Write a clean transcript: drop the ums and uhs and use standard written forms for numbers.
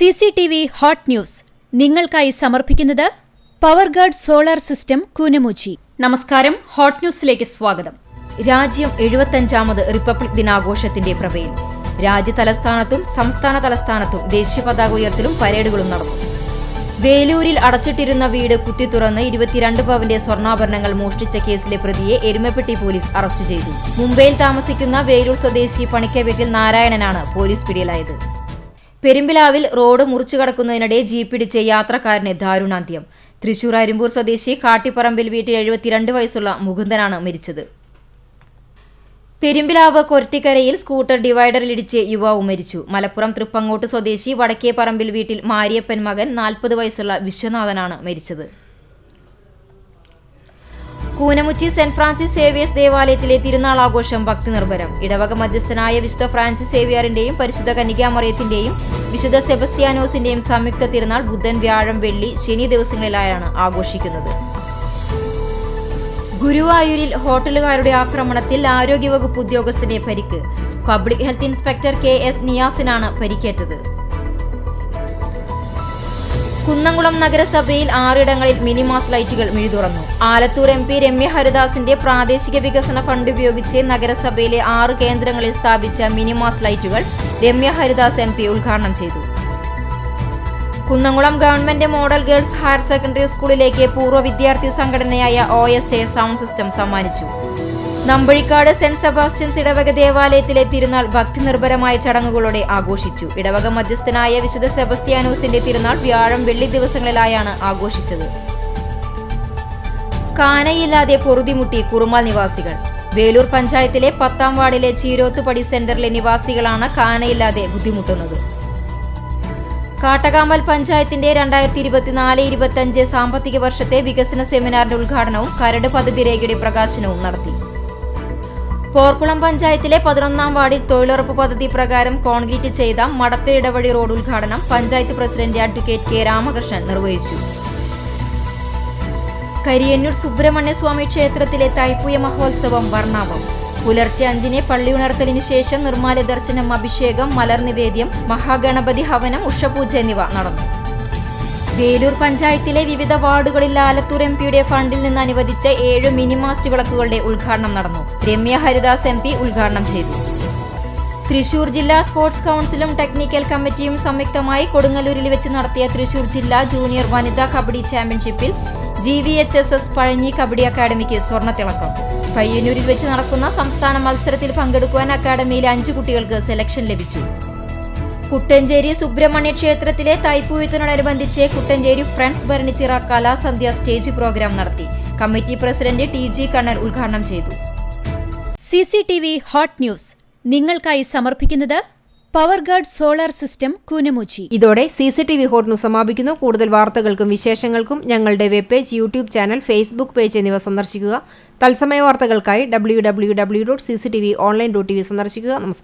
CCTV hot news നിങ്ങൾക്കായി സമർപ്പിക്കുന്നത് Powerguard solar system Koonamuchi. നമസ്കാരം, ഹോട്ട് ന്യൂസിലേക്ക് സ്വാഗതം. രാജ്യം 75ാമത് റിപ്പബ്ലിക് ദിനാഘോഷത്തിന്റെ പ്രഭയിൽ രാജ്യതലസ്ഥാനത്തും സംസ്ഥാന തലസ്ഥാനത്തും ദേശീയ പതാക ഉയർത്തലും പരേഡുകളും നടന്നു. വേലൂരിൽ അടച്ചിട്ടിരുന്ന വീട് കുത്തിത്തുറന്ന് 22 പവന്റെ സ്വർണ്ണാഭരണങ്ങൾ മോഷ്ടിച്ച കേസിലെ പ്രതിയെ എരുമപ്പെട്ടി പോലീസ് അറസ്റ്റ് ചെയ്തു. മുംബൈയിൽ താമസിക്കുന്ന വേലൂർ സ്വദേശി പണിക്കവീട്ടിൽ നാരായണനാണ് പോലീസ് പിടിയിലായത്. പെരുമ്പിലാവിൽ റോഡ് മുറിച്ചു കടക്കുന്നതിനിടെ ജീപ്പിടിച്ച് യാത്രക്കാരന് ദാരുണാന്ത്യം. തൃശൂർ അരിമ്പൂർ സ്വദേശി കാട്ടിപ്പറമ്പിൽ വീട്ടിൽ 72 വയസ്സുള്ള മുകുന്ദനാണ് മരിച്ചത്. പെരുമ്പിലാവ് കൊരട്ടിക്കരയിൽ സ്കൂട്ടർ ഡിവൈഡറിലിടിച്ച് യുവാവ് മരിച്ചു. മലപ്പുറം തൃപ്പങ്ങോട്ട് സ്വദേശി വടക്കേപ്പറമ്പിൽ വീട്ടിൽ മാരിയപ്പൻ മകൻ 40 വയസ്സുള്ള വിശ്വനാഥനാണ് മരിച്ചത്. കൂനമുച്ചി സെന്റ് ഫ്രാൻസിസ് സേവിയേഴ്സ് ദേവാലയത്തിലെ തിരുനാൾ ആഘോഷം ഭക്തിനിർഭരം. ഇടവക മധ്യസ്ഥനായ വിശുദ്ധ ഫ്രാൻസിസ് സേവിയറിന്റെയും പരിശുദ്ധ കന്യകാമറിയത്തിന്റെയും വിശുദ്ധ സെബസ്ത്യാനോസിന്റെയും സംയുക്ത തിരുനാൾ ബുധൻ, വ്യാഴം, വെള്ളി, ശനി ദിവസങ്ങളിലായാണ് ആഘോഷിക്കുന്നത്. ഗുരുവായൂരിൽ ഹോട്ടലുകാരുടെ ആക്രമണത്തിൽ ആരോഗ്യവകുപ്പ് ഉദ്യോഗസ്ഥന്റെ പരിക്ക്. പബ്ലിക് ഹെൽത്ത് ഇൻസ്പെക്ടർ KS നിയാസിനാണ് പരിക്കേറ്റത്. കുന്നംകുളം നഗരസഭയിൽ 6 ഇടങ്ങളിൽ മിനിമാസ് ലൈറ്റുകൾ മിഴിതുറന്നു. ആലത്തൂർ MP രമ്യ ഹരിദാസിന്റെ പ്രാദേശിക വികസന ഫണ്ട് ഉപയോഗിച്ച് നഗരസഭയിലെ 6 കേന്ദ്രങ്ങളിൽ സ്ഥാപിച്ച മിനിമാസ് ലൈറ്റുകൾ രമ്യ ഹരിദാസ് MP ഉദ്ഘാടനം ചെയ്തു. Kunnamkulam government model girls higher secondary സ്കൂളിലേക്ക് പൂർവ്വ വിദ്യാർത്ഥി സംഘടനയായ OSA സൗണ്ട് സിസ്റ്റം സമ്മാനിച്ചു. നമ്പഴിക്കാട് സെന്റ് സെബാസ്റ്റ്യൻസ് ഇടവക ദേവാലയത്തിലെ തിരുനാൾ ഭക്തിനിർഭരമായ ചടങ്ങുകളോടെ ആഘോഷിച്ചു. ഇടവക മധ്യസ്ഥനായ വിശുദ്ധ സെബസ്ത്യാനോസിന്റെ തിരുനാൾ വ്യാഴം, വെള്ളി ദിവസങ്ങളിലായാണ് ആഘോഷിച്ചത്. കാനയില്ലാതെ പൊറുതിമുട്ടി കുറുമാൽ നിവാസികൾ. വേലൂർ പഞ്ചായത്തിലെ 10ാം വാർഡിലെ ചീരോത്തുപടി സെന്ററിലെ നിവാസികളാണ് കാനയില്ലാതെ ബുദ്ധിമുട്ടുന്നത്. കാട്ടകാമൽ പഞ്ചായത്തിന്റെ 2024-25 സാമ്പത്തിക വർഷത്തെ വികസന സെമിനാറിന്റെ ഉദ്ഘാടനവും കരട് പദ്ധതി രേഖയുടെ പ്രകാശനവും നടത്തി. പോർക്കുളം പഞ്ചായത്തിലെ 11ാം വാർഡിൽ തൊഴിലുറപ്പ് പദ്ധതി പ്രകാരം കോൺക്രീറ്റ് ചെയ്ത മടത്തെ ഇടവഴി റോഡ് ഉദ്ഘാടനം panchayat president advocate K Ramakrishnan നിർവഹിച്ചു. കരിയന്നൂർ സുബ്രഹ്മണ്യസ്വാമി ക്ഷേത്രത്തിലെ തൈപ്പൂയ മഹോത്സവം വർണ്ണാഭം. പുലർച്ചെ 5-ന് പള്ളിയുണർത്തലിനു ശേഷം നിർമ്മാല്യ ദർശനം, അഭിഷേകം, മലർനിവേദ്യം, മഹാഗണപതി ഹവനം, ഉഷപൂജ എന്നിവ നടന്നു. വേലൂർ പഞ്ചായത്തിലെ വിവിധ വാർഡുകളിൽ ആലത്തൂർ MPയുടെ ഫണ്ടിൽ നിന്ന് അനുവദിച്ച 7 മിനിമാസ്റ്റ് വിളക്കുകളുടെ ഉദ്ഘാടനം നടന്നു. രമ്യ ഹരിദാസ് MP ഉദ്ഘാടനം ചെയ്തു. തൃശൂർ ജില്ലാ സ്പോർട്സ് കൗൺസിലും ടെക്നിക്കൽ കമ്മിറ്റിയും സംയുക്തമായി കൊടുങ്ങല്ലൂരിൽ വെച്ച് നടത്തിയ തൃശൂർ ജില്ലാ ജൂനിയർ വനിതാ കബഡി ചാമ്പ്യൻഷിപ്പിൽ GVHSS പഴഞ്ഞി കബഡി അക്കാദമിക്ക് സ്വർണ്ണത്തിളക്കം. പയ്യന്നൂരിൽ വെച്ച് നടക്കുന്ന സംസ്ഥാന മത്സരത്തിൽ പങ്കെടുക്കുവാൻ അക്കാദമിയിലെ 5 കുട്ടികൾക്ക് സെലക്ഷൻ ലഭിച്ചു. കുട്ടഞ്ചേരി സുബ്രഹ്മണ്യ ക്ഷേത്രത്തിലെ തൈപ്പൂയത്തിനോടനുബന്ധിച്ച് കുട്ടഞ്ചേരി ഫ്രണ്ട്സ് ഭരണിച്ചിറ കലാസന്ധ്യ സ്റ്റേജ് പ്രോഗ്രാം നടത്തി. കമ്മിറ്റി പ്രസിഡന്റ് TG കണ്ണൻ ഉദ്ഘാടനം ചെയ്തു. CCTV ഹോട്ട് ന്യൂസ് നിങ്ങൾക്കായി സമർപ്പിക്കുന്നത് പവർഗാർഡ് സോളാർ സിസ്റ്റം കൂനമുച്ചി. ഇതോടെ CCTV ഹോട്ട് ന്യൂസ് സമാപിക്കുന്നു. കൂടുതൽ വാർത്തകൾക്കും വിശേഷങ്ങൾക്കും ഞങ്ങളുടെ web page, YouTube channel, Facebook page എന്നിവ സന്ദർശിക്കുക. തത്സമയ വാർത്തകൾക്കായി www.cctv.online.tv സന്ദർശിക്കുക. നമസ്കാരം.